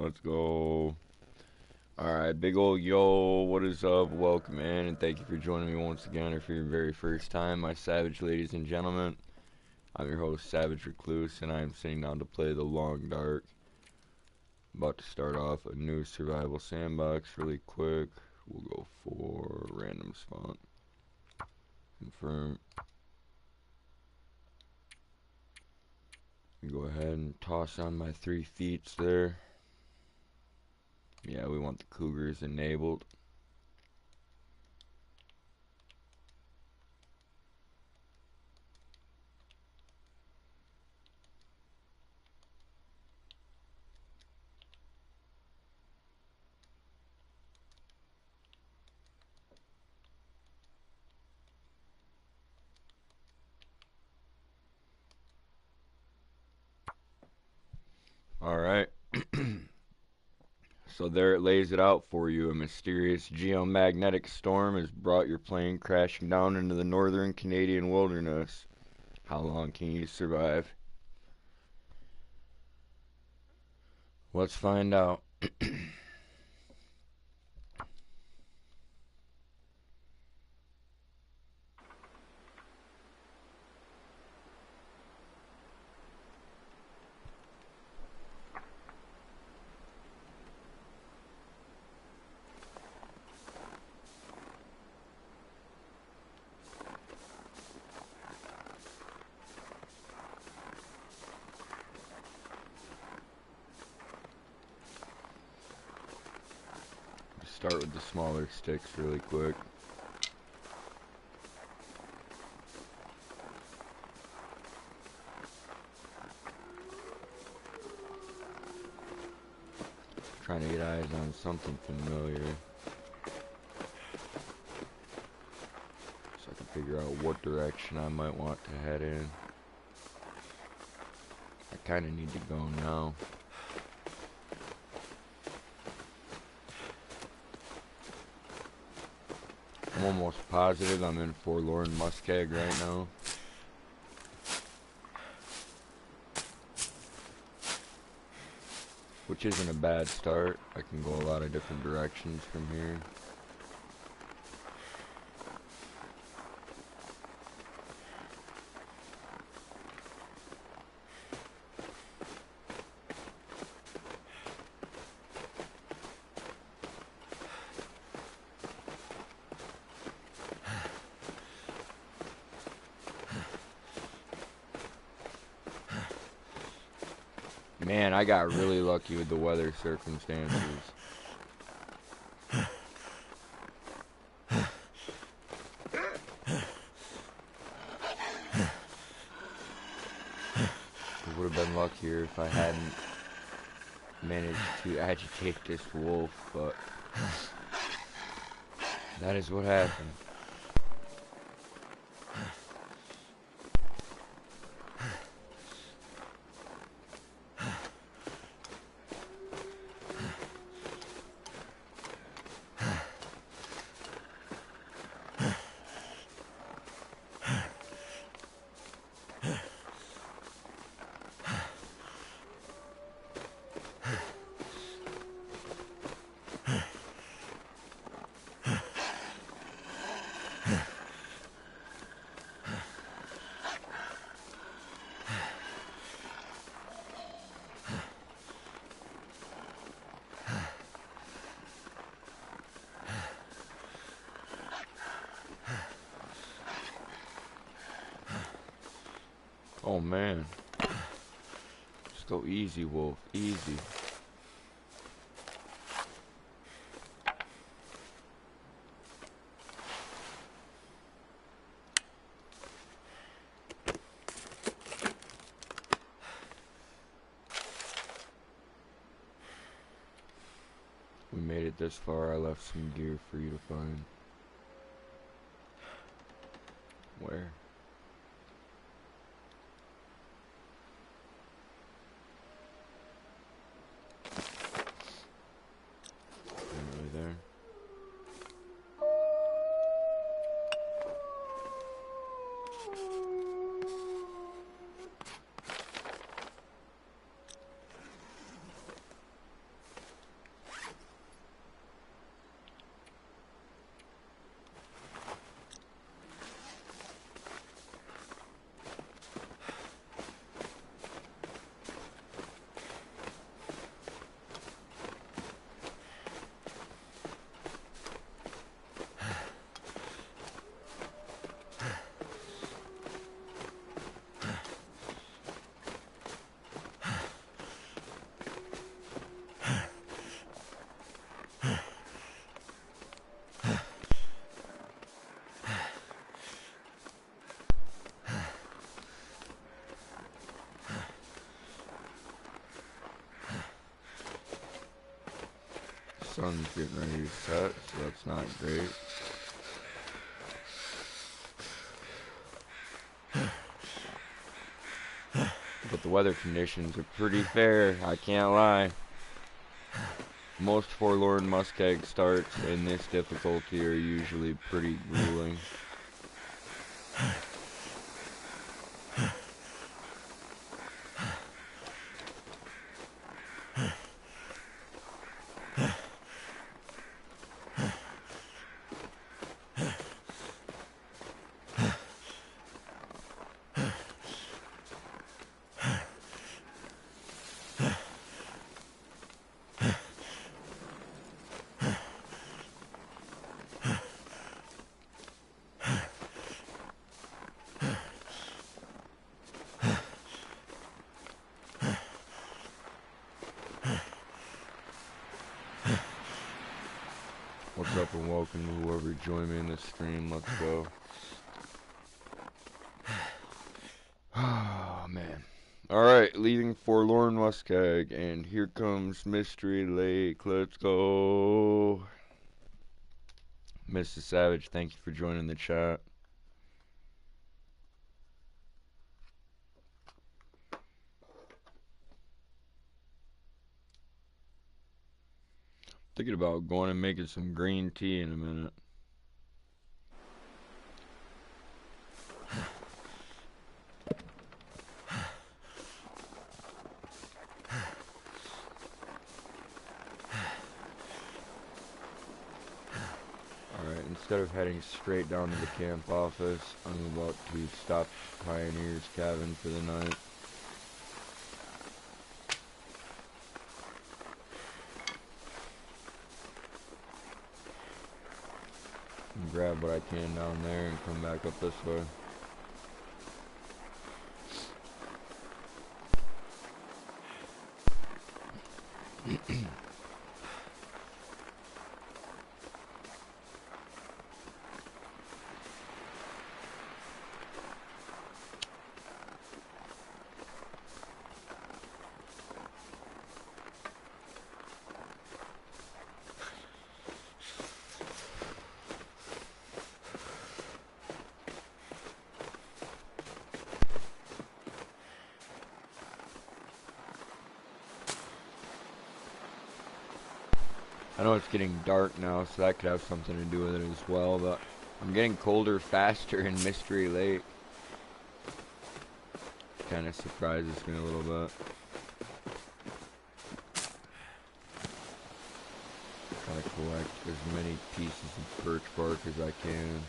Let's go. Alright, big old yo, what is up? Welcome in, and thank you for joining me once again, or for your very first time, my savage ladies and gentlemen. I'm your host, Savage-Recluse, and I am sitting down to play the Long Dark. About to start off a new survival sandbox really quick. We'll go for random spawn. Confirm. Go ahead and toss on my 3 feet there. Yeah, we want the cougars enabled. Alright. So there it lays it out for you. A mysterious geomagnetic storm has brought your plane crashing down into the northern Canadian wilderness. How long can you survive? Let's find out. Start with the smaller sticks really quick. Trying to get eyes on something familiar, so I can figure out what direction I might want to head in. I kind of need to go now. I'm almost positive I'm in Forlorn Muskeg right now. Which isn't a bad start. I can go a lot of different directions from here. Man, I got really lucky with the weather circumstances. It would have been luckier if I hadn't managed to agitate this wolf, but that is what happened. Oh man. Just go easy, wolf. Easy. We made it this far. I left some gear for you to find. Where? Really there? sun's getting ready to set, so that's not great. But the weather conditions are pretty fair, I can't lie. Most forlorn muskeg starts in this difficulty are usually pretty grueling. What's up and welcome to whoever joined me in this stream. Let's go. Oh man. Alright, leaving Forlorn Muskeg, and here comes Mystery Lake. Let's go. Mr. Savage, thank you for joining the chat. Thinking about going and making some green tea in a minute. Alright, instead of heading straight down to the camp office, I'm about to stop Pioneer's cabin for the night. And grab what I can down there and come back up this way. I know it's getting dark now, so that could have something to do with it as well, but I'm getting colder faster in Mystery Lake. Kind of surprises me a little bit. Gotta collect as many pieces of birch bark as I can.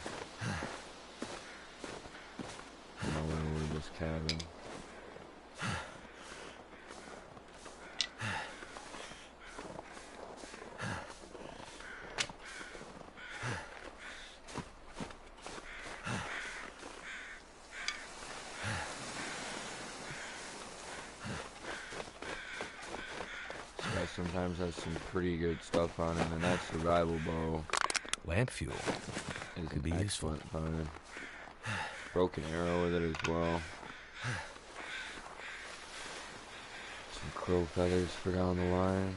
And I went over to this cabin. Sometimes has some pretty good stuff on it, and that survival bow. Lamp fuel Could be useful. Broken arrow with it as well. Some crow feathers for down the line.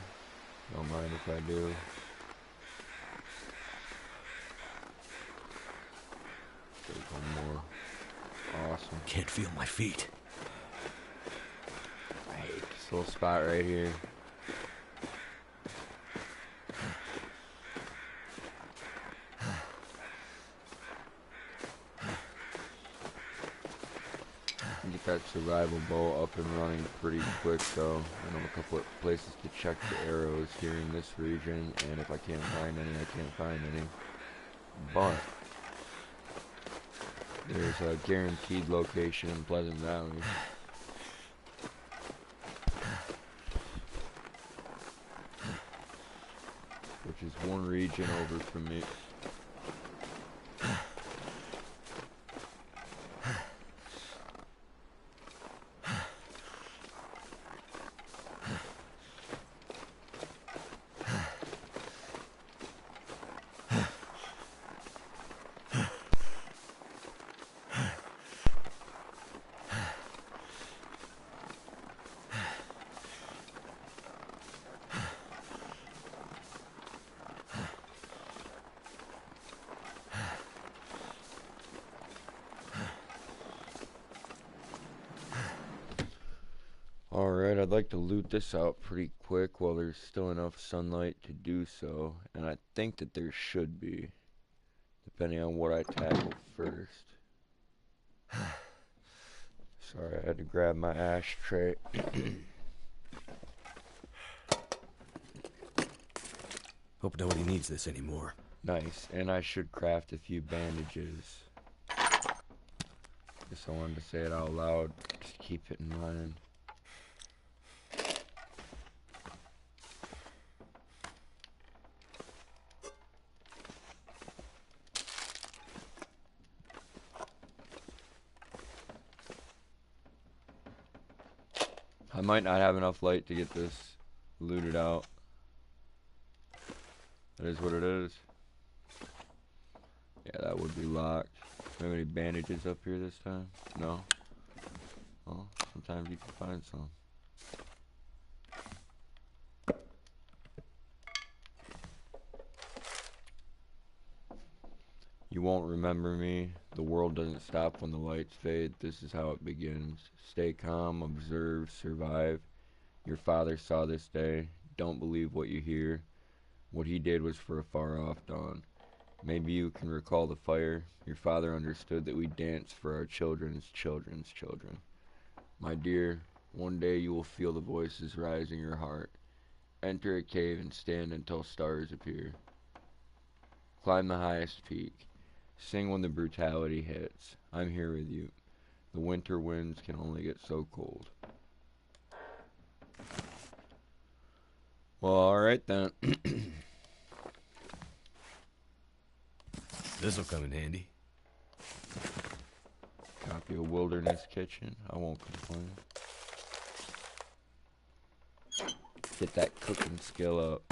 Don't mind if I do. There's one more. Awesome. Can't feel my feet. I hate this little spot right here. Get that survival bow up and running pretty quick though. I know a couple of places to check the arrows here in this region, and if I can't find any, I can't find any. But there's a guaranteed location in Pleasant Valley. Which is one region over from me. Alright, I'd like to loot this out pretty quick while there's still enough sunlight to do so, and I think that there should be, depending on what I tackle first. Sorry, I had to grab my ashtray. Hope nobody needs this anymore. Nice, and I should craft a few bandages. Guess I wanted to say it out loud, just keep it in mind. I might not have enough light to get this looted out. That is what it is. Yeah, that would be locked. Do you have any bandages up here this time? No? Well, sometimes you can find some. You won't remember me. The world doesn't stop when the lights fade. This is how it begins. Stay calm, observe, survive. Your father saw this day. Don't believe what you hear. What he did was for a far-off dawn. Maybe you can recall the fire. Your father understood that we dance for our children's children's children. My dear, one day you will feel the voices rise in your heart. Enter a cave and stand until stars appear. Climb the highest peak. Sing when the brutality hits. I'm here with you. The winter winds can only get so cold. Well, alright then. This'll come in handy. Copy of Wilderness Kitchen. I won't complain. Get that cooking skill up.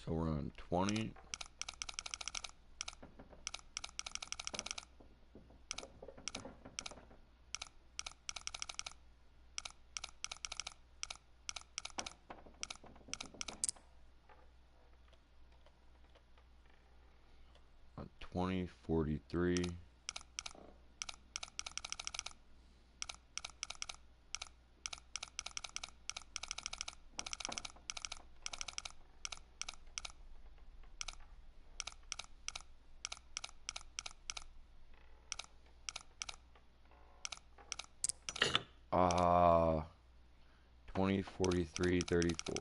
So we're on 20. On 20, 43. Ah, 20, 43, 34.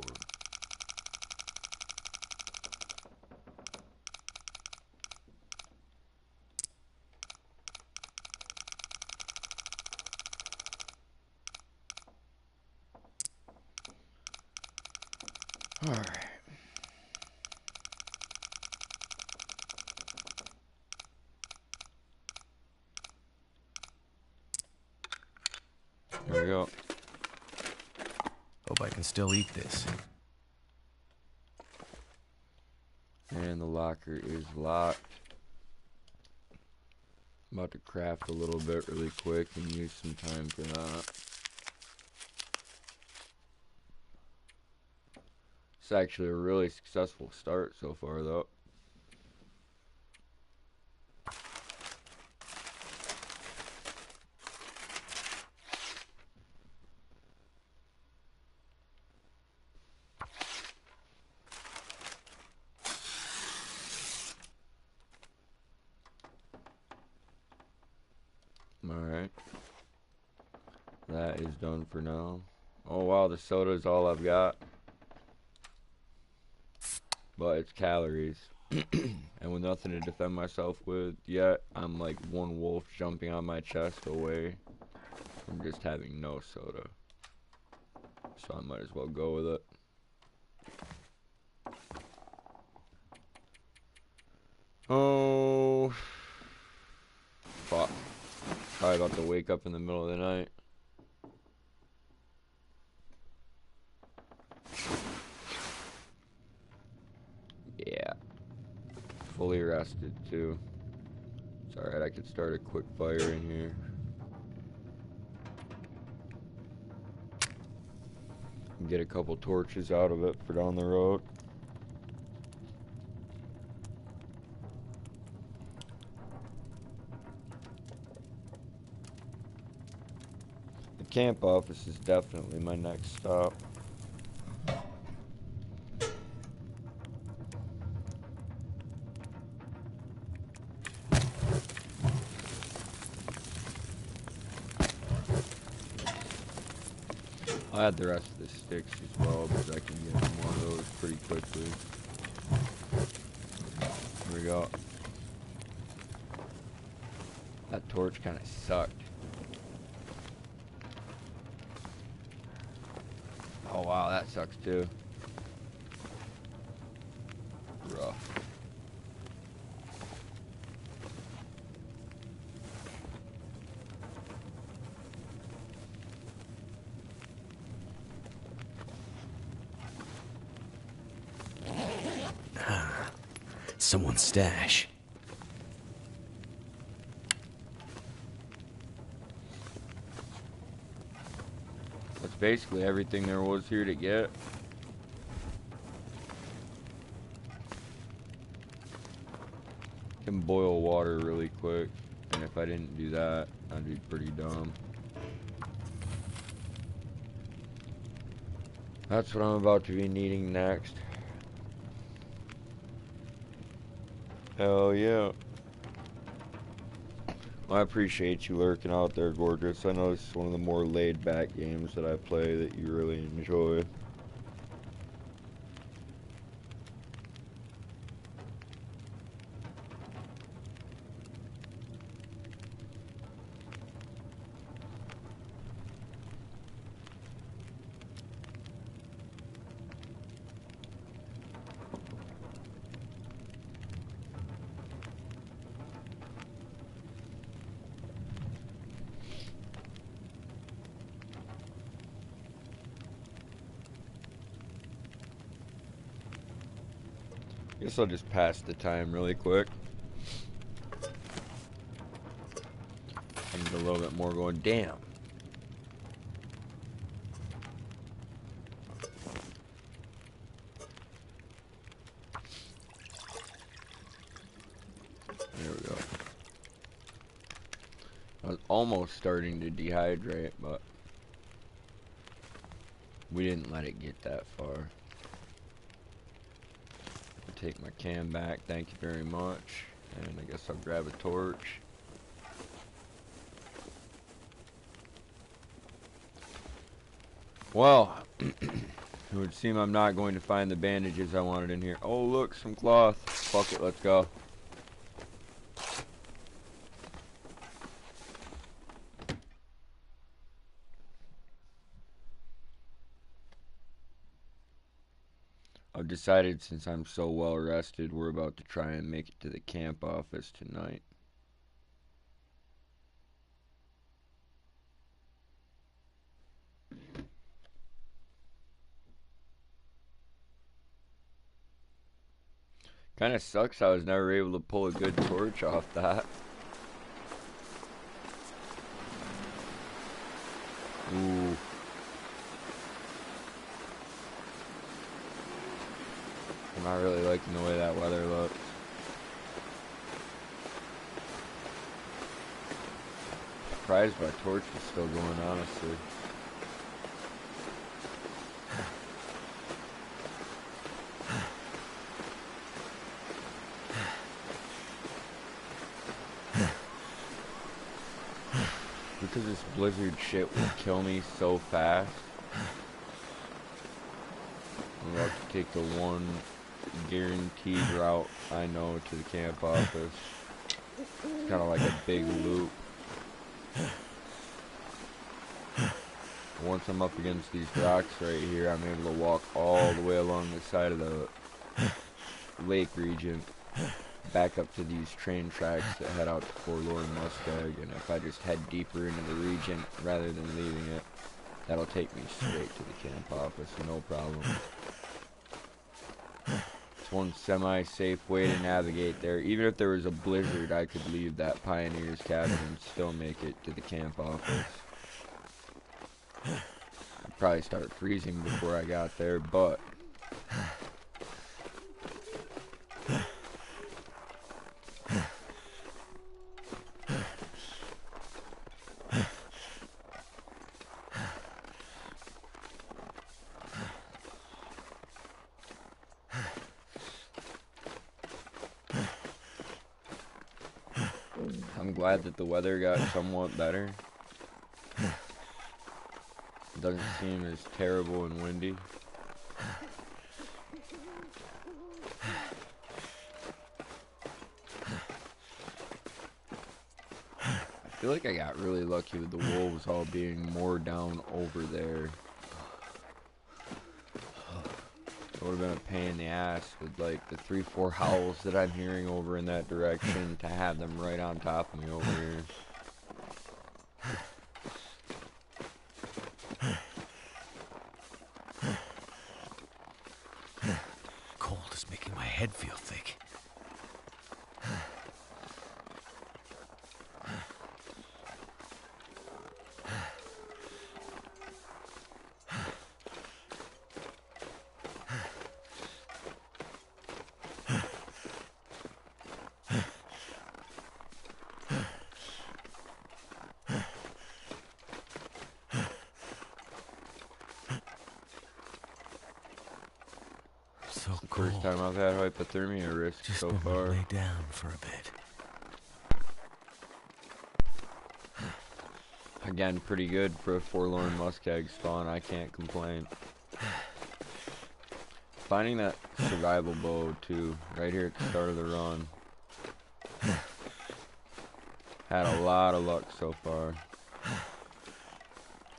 All right. There we go. Hope I can still eat this. And the locker is locked. I'm about to craft a little bit really quick and use some time for that. It's actually a really successful start so far though. Alright. That is done for now. Oh wow, the soda is all I've got. But it's calories. And with nothing to defend myself with yet, I'm like one wolf jumping on my chest away from just having no soda. So I might as well go with it. Oh, fuck. Probably about to wake up in the middle of the night. Yeah. Fully rested too. Alright, I could start a quick fire in here. And get a couple torches out of it for down the road. The camp office is definitely my next stop. I'll add the rest of the sticks as well because I can get more of those pretty quickly. Here we go. That torch kind of sucked. Oh wow, that sucks too. Rough. Someone's stash. That's basically everything there was here to get. Can boil water really quick, and if I didn't do that, I'd be pretty dumb. That's what I'm about to be needing next. Hell yeah. Well, I appreciate you lurking out there, Gorgeous. I know this is one of the more laid-back games that I play that you really enjoy. Guess I'll just pass the time really quick. I need a little bit more going. Damn. There we go. I was almost starting to dehydrate, but we didn't let it get that far. Take my can back, thank you very much. And I guess I'll grab a torch. Well, it would seem I'm not going to find the bandages I wanted in here. Oh look, some cloth. Fuck it, let's go. I've decided since I'm so well rested, we're about to try and make it to the camp office tonight. Kinda sucks I was never able to pull a good torch off that. Ooh. I'm not really liking the way that weather looks. Surprised my torch is still going, honestly. Because this blizzard shit will kill me so fast. I'm about to take the one guaranteed route I know to the camp office. It's kind of like a big loop. Once I'm up against these rocks right here, I'm able to walk all the way along the side of the lake region back up to these train tracks that head out to Forlorn Muskeg, and if I just head deeper into the region rather than leaving it, that'll take me straight to the camp office, no problem. It's one semi-safe way to navigate there. Even if there was a blizzard, I could leave that Pioneer's cabin and still make it to the camp office. I'd probably start freezing before I got there, but I'm glad that the weather got somewhat better. It doesn't seem as terrible and windy. I feel like I got really lucky with the wolves all being more down over there. It would have been a pain in the ass with like the 3-4 howls that I'm hearing over in that direction to have them right on top of me over here. Cold is making my head feel thick. So cold. First time I've had hypothermia risk Just so want to far. lay down for a bit. Again, pretty good for a forlorn muskeg spawn. I can't complain. Finding that survival bow too, right here at the start of the run. Had a lot of luck so far.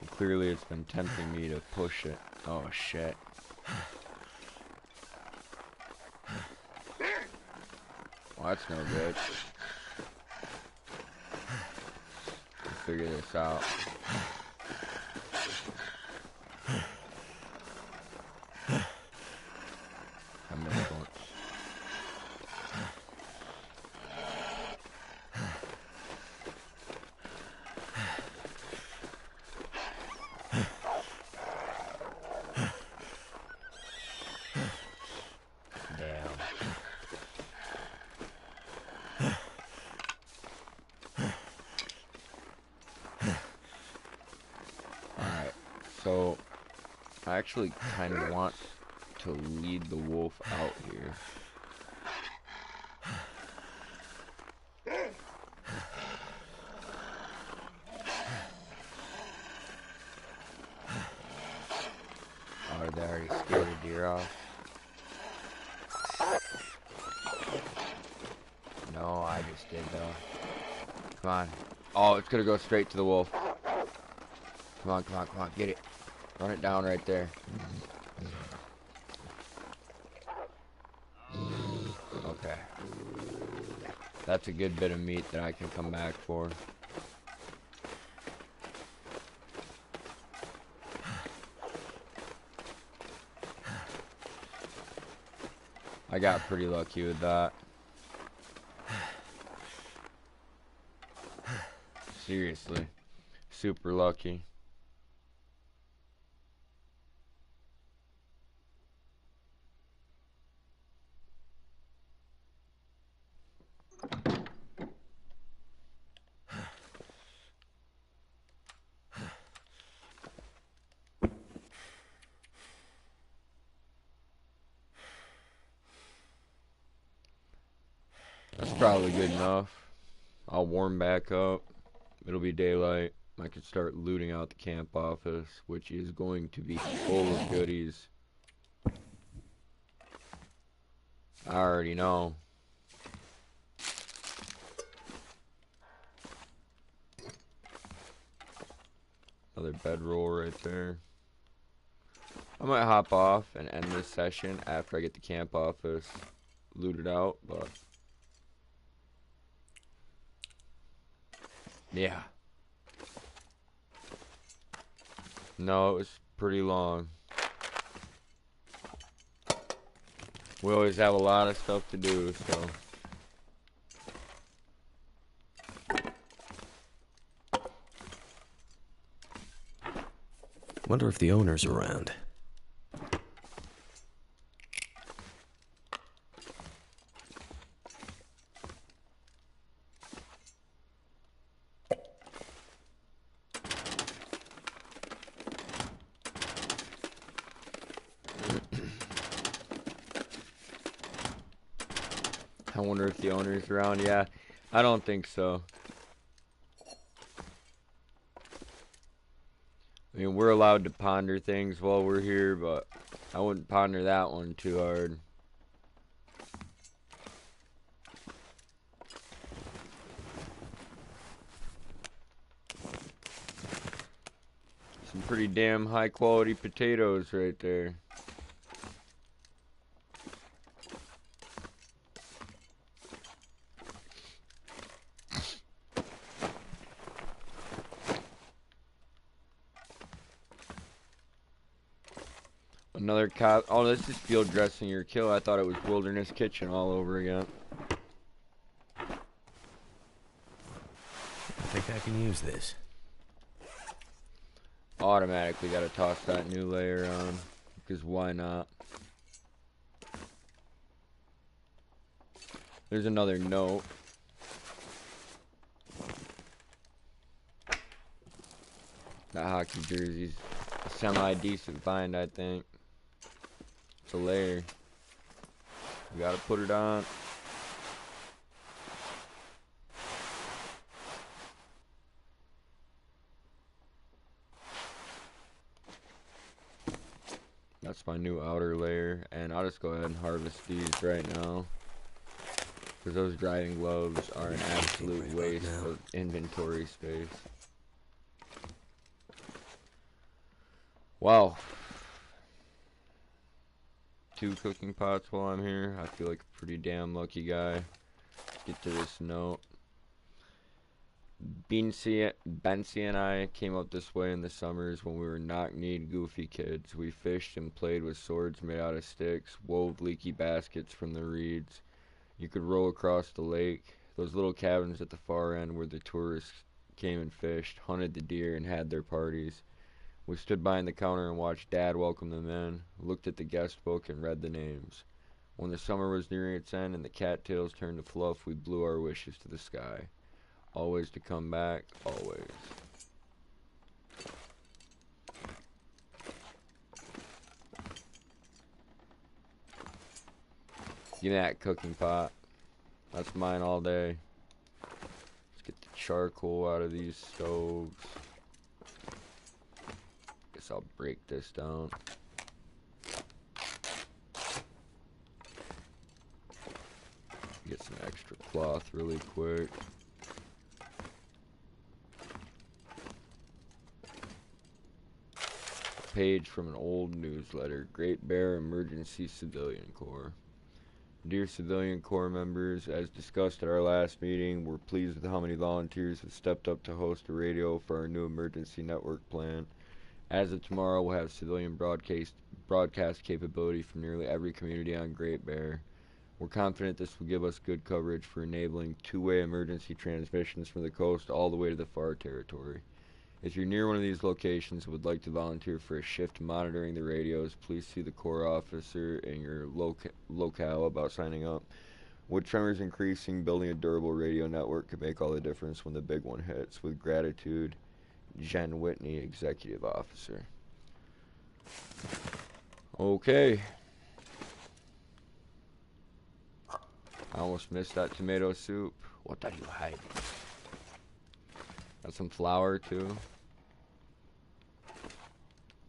And clearly it's been tempting me to push it. Oh shit. Well, that's no good. Let's figure this out. I missed one. Damn. Alright, so I actually kind of want to lead the wolf out here. Oh, did they already scare the deer off? No, I just did though. Come on. Oh, it's gonna go straight to the wolf. Come on, come on, come on, get it. Run it down right there. Okay. That's a good bit of meat that I can come back for. I got pretty lucky with that. Seriously. Super lucky. That's probably good enough. I'll warm back up. It'll be daylight. I can start looting out the camp office, which is going to be full of goodies. I already know. Another bedroll right there. I might hop off and end this session after I get the camp office looted out, but yeah. No, it was pretty long. We always have a lot of stuff to do, so. Wonder if the owner's around. I wonder if the owner's around. Yeah, I don't think so. I mean, we're allowed to ponder things while we're here, but I wouldn't ponder that one too hard. Some pretty damn high quality potatoes right there. Another cop. Oh, this is field dressing your kill. I thought it was Wilderness Kitchen all over again. I think I can use this. Automatically got to toss that new layer on, because why not? There's another note. That hockey jersey's a semi-decent find, I think. It's a layer. We gotta put it on. That's my new outer layer, and I'll just go ahead and harvest these right now, because those driving gloves are an absolute waste of inventory space. Wow. 2 cooking pots while I'm here. I feel like a pretty damn lucky guy. Let's get to this note. Bency and I came up this way in the summers when we were knock-kneed goofy kids. We fished and played with swords made out of sticks, wove leaky baskets from the reeds. You could row across the lake. Those little cabins at the far end where the tourists came and fished, hunted the deer, and had their parties. We stood behind the counter and watched Dad welcome them in, looked at the guest book, and read the names. When the summer was nearing its end and the cattails turned to fluff, we blew our wishes to the sky. Always to come back, always. Give me that cooking pot. That's mine all day. Let's get the charcoal out of these stoves. Guess I'll break this down. Get some extra cloth really quick. Page from an old newsletter, Great Bear Emergency Civilian Corps. Dear Civilian Corps members, as discussed at our last meeting, we're pleased with how many volunteers have stepped up to host a radio for our new emergency network plan. As of tomorrow, we'll have civilian broadcast capability from nearly every community on Great Bear. We're confident this will give us good coverage for enabling two-way emergency transmissions from the coast all the way to the far territory. If you're near one of these locations and would like to volunteer for a shift monitoring the radios, please see the Corps officer in your locale about signing up. With tremors increasing, building a durable radio network could make all the difference when the big one hits. With gratitude, Jen Whitney, Executive Officer. Okay. I almost missed that tomato soup. What are you hiding? Got some flour too.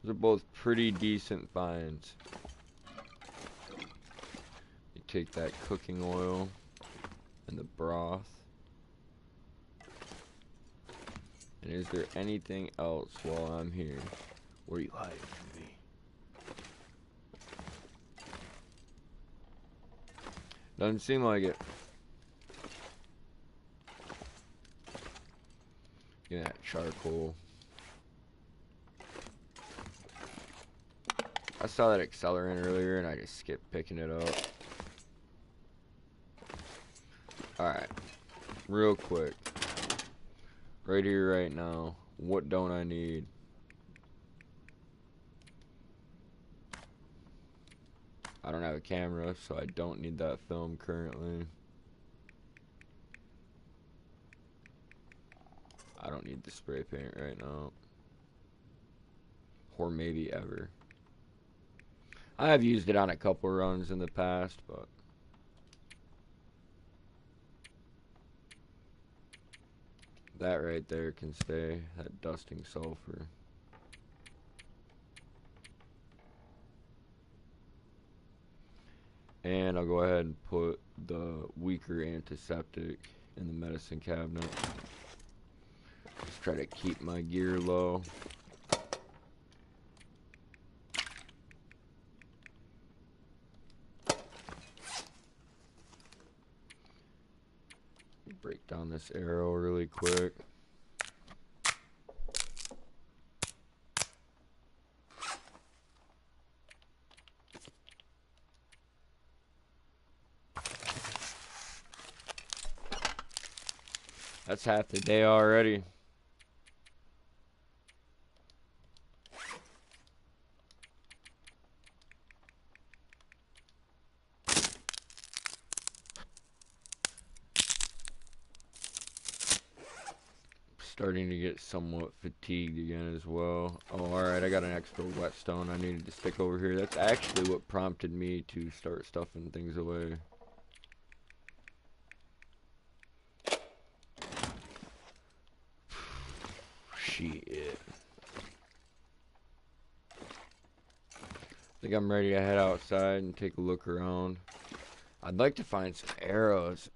Those are both pretty decent finds. You take that cooking oil and the broth. And is there anything else while I'm here? Where are you hiding from me? Doesn't seem like it. Give me that charcoal. I saw that accelerant earlier and I just skipped picking it up. Alright. Real quick. Right here, right now. What don't I need? I don't have a camera, so I don't need that film currently. I don't need the spray paint right now. Or maybe ever. I have used it on a couple runs in the past, but that right there can stay. That dusting sulfur. And I'll go ahead and put the weaker antiseptic in the medicine cabinet. Just try to keep my gear low. Break down this arrow really quick. That's half the day already. Starting to get somewhat fatigued again as well. Oh, alright, I got an extra whetstone I needed to stick over here. That's actually what prompted me to start stuffing things away. Shit. I think I'm ready to head outside and take a look around. I'd like to find some arrows.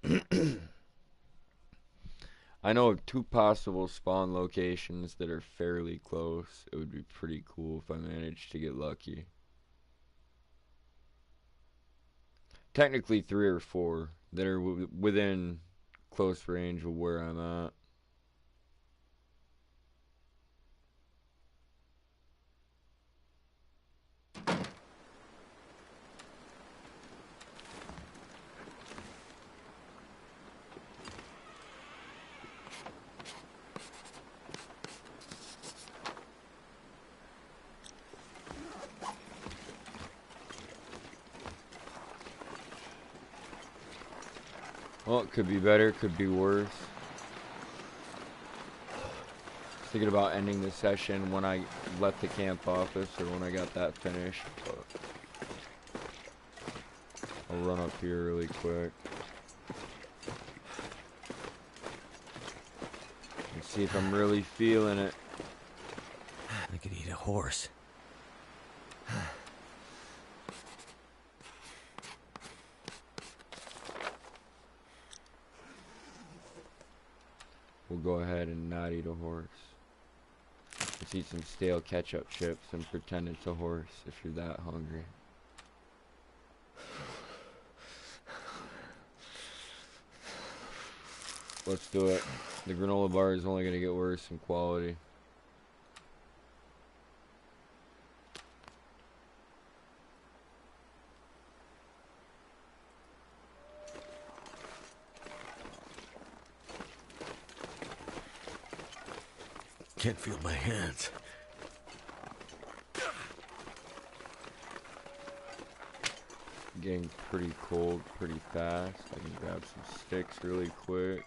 I know of 2 possible spawn locations that are fairly close. It would be pretty cool if I managed to get lucky. Technically 3 or 4 that are within close range of where I'm at. Well, it could be better, could be worse. Thinking about ending the session when I left the camp office or when I got that finished, but I'll run up here really quick and see if I'm really feeling it. I could eat a horse. We'll go ahead and not eat a horse. Let's eat some stale ketchup chips and pretend it's a horse if you're that hungry. Let's do it. The granola bar is only going to get worse in quality. Can't feel my hands. Getting pretty cold pretty fast. I can grab some sticks really quick.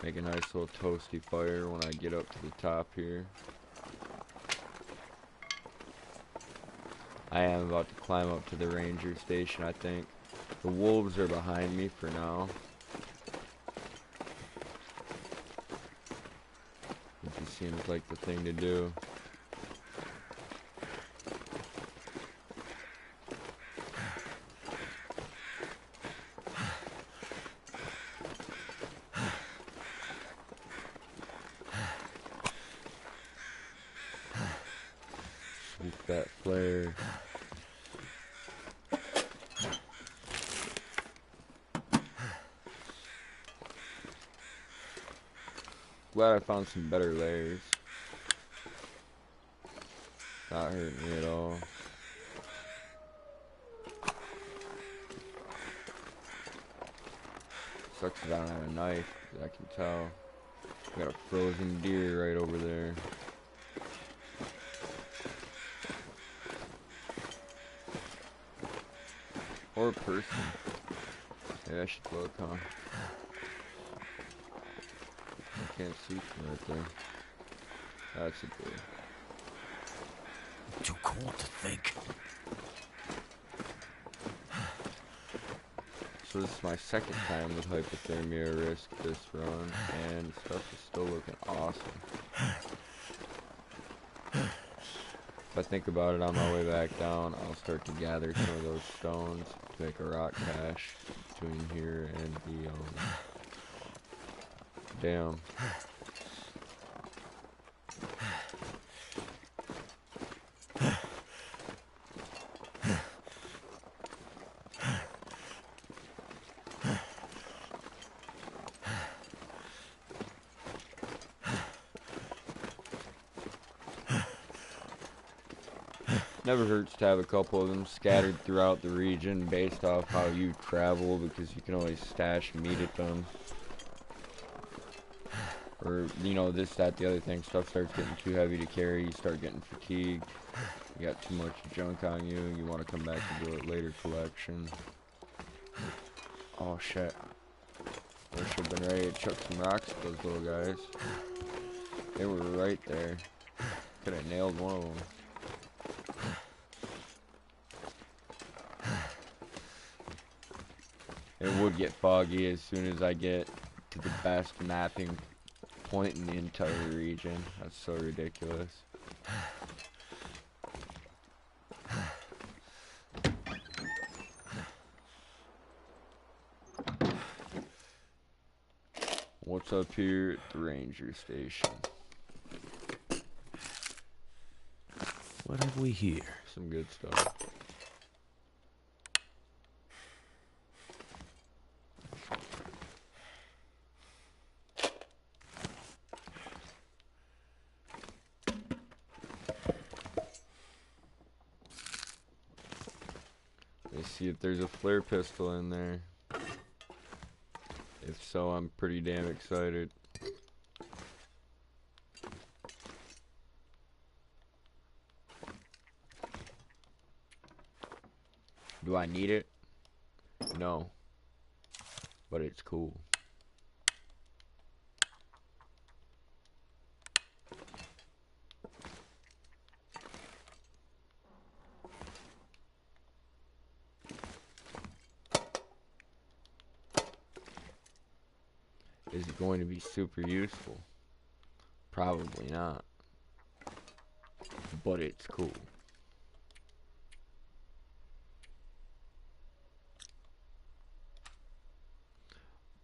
Make a nice little toasty fire when I get up to the top here. I am about to climb up to the ranger station, I think. The wolves are behind me for now. It just seems like the thing to do. Swoop that flare. Glad I found some better layers. Not hurting me at all. Sucks that I don't have a knife, 'cause I can tell. Got a frozen deer right over there. Or a person. Maybe I should look, huh? I can't see from right there. That's a deer. Too cold to think. So this is my second time with hypothermia risk this run, and stuff is still looking awesome. If I think about it on my way back down, I'll start to gather some of those stones to make a rock cache between here and the dam. Never hurts to have a couple of them scattered throughout the region based off how you travel, because you can always stash meat at them. Or, you know, this, that, the other thing, stuff starts getting too heavy to carry, you start getting fatigued, you got too much junk on you, you want to come back and do it later collection. Oh shit. I should have been ready to chuck some rocks at those little guys. They were right there. Could have nailed one of them. It would get foggy as soon as I get to the best mapping point in the entire region. That's so ridiculous. What's up here at the ranger station? What have we here? Some good stuff. Let's see if there's a flare pistol in there. If so, I'm pretty damn excited. Do I need it? No. But it's cool. Is it going to be super useful? Probably not. But it's cool.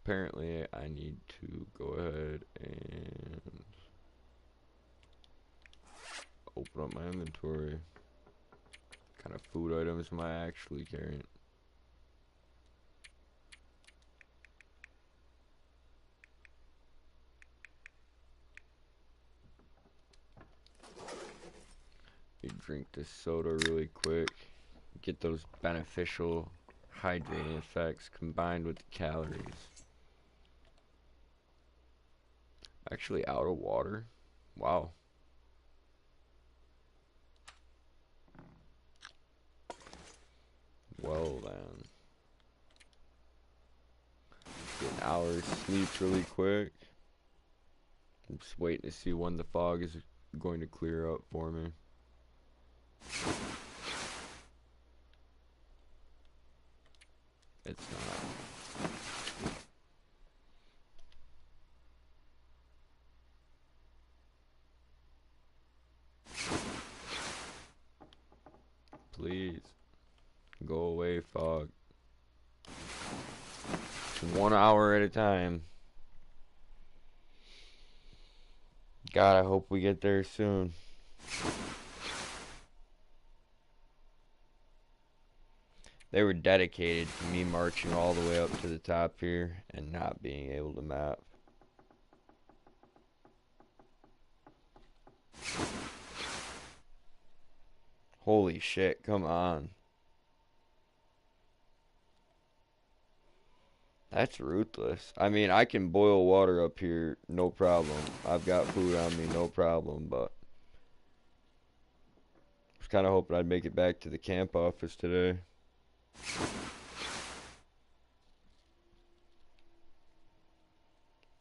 Apparently, I need to go ahead and open up my inventory. What kind of food items am I actually carrying? You drink this soda really quick. Get those beneficial hydrating effects combined with the calories. Actually out of water? Wow. Well then. Get an hour's sleep really quick. I'm just waiting to see when the fog is going to clear up for me. It's not. Please. Go away, fog. 1 hour at a time. God, I hope we get there soon. They were dedicated to me marching all the way up to the top here and not being able to map. Holy shit, come on. That's ruthless. I mean, I can boil water up here, no problem. I've got food on me, no problem, but I was kind of hoping I'd make it back to the camp office today.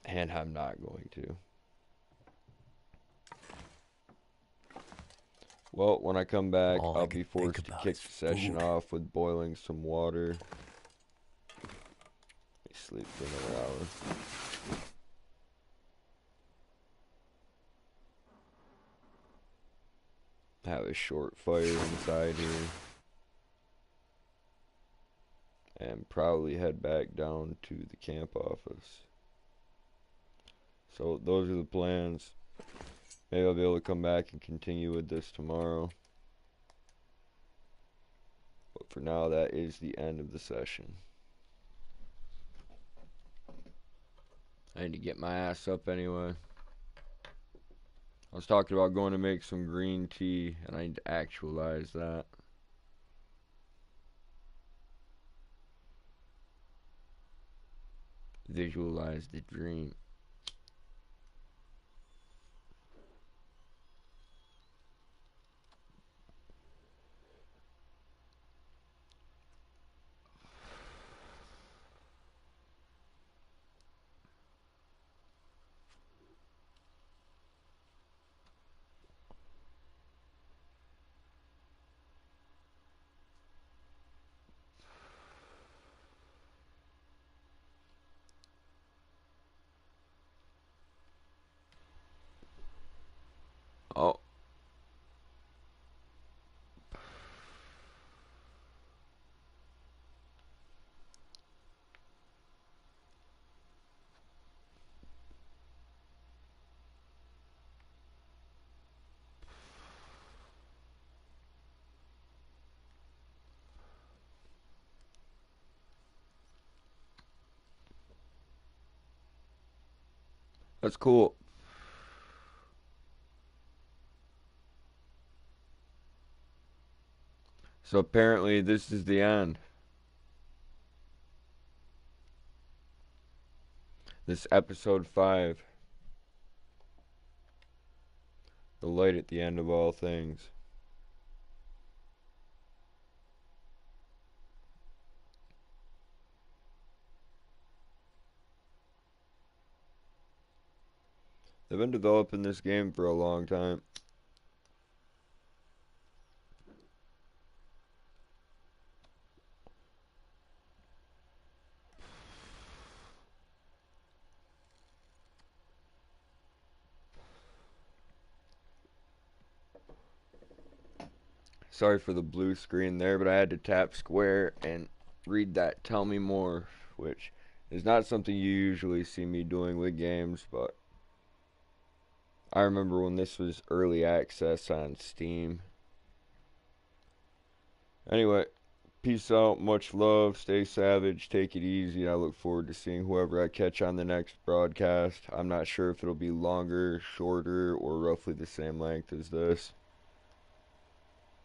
And I'm not going to. Well, when I come back, All I I'll could be think forced to about kick is the session food. off with boiling some water. Sleep for another hour. Have a short fire inside here. And probably head back down to the camp office. So those are the plans. Maybe I'll be able to come back and continue with this tomorrow. But for now, that is the end of the session. I need to get my ass up anyway. I was talking about going to make some green tea, and I need to actualize that. Visualize the dream. Oh, that's cool. So apparently this is the end. This episode 5. The light at the end of all things. They've been developing this game for a long time. Sorry for the blue screen there, but I had to tap square and read that tell me more, which is not something you usually see me doing with games, but I remember when this was early access on Steam. Anyway, peace out, much love, stay savage, take it easy, and I look forward to seeing whoever I catch on the next broadcast. I'm not sure if it'll be longer, shorter, or roughly the same length as this.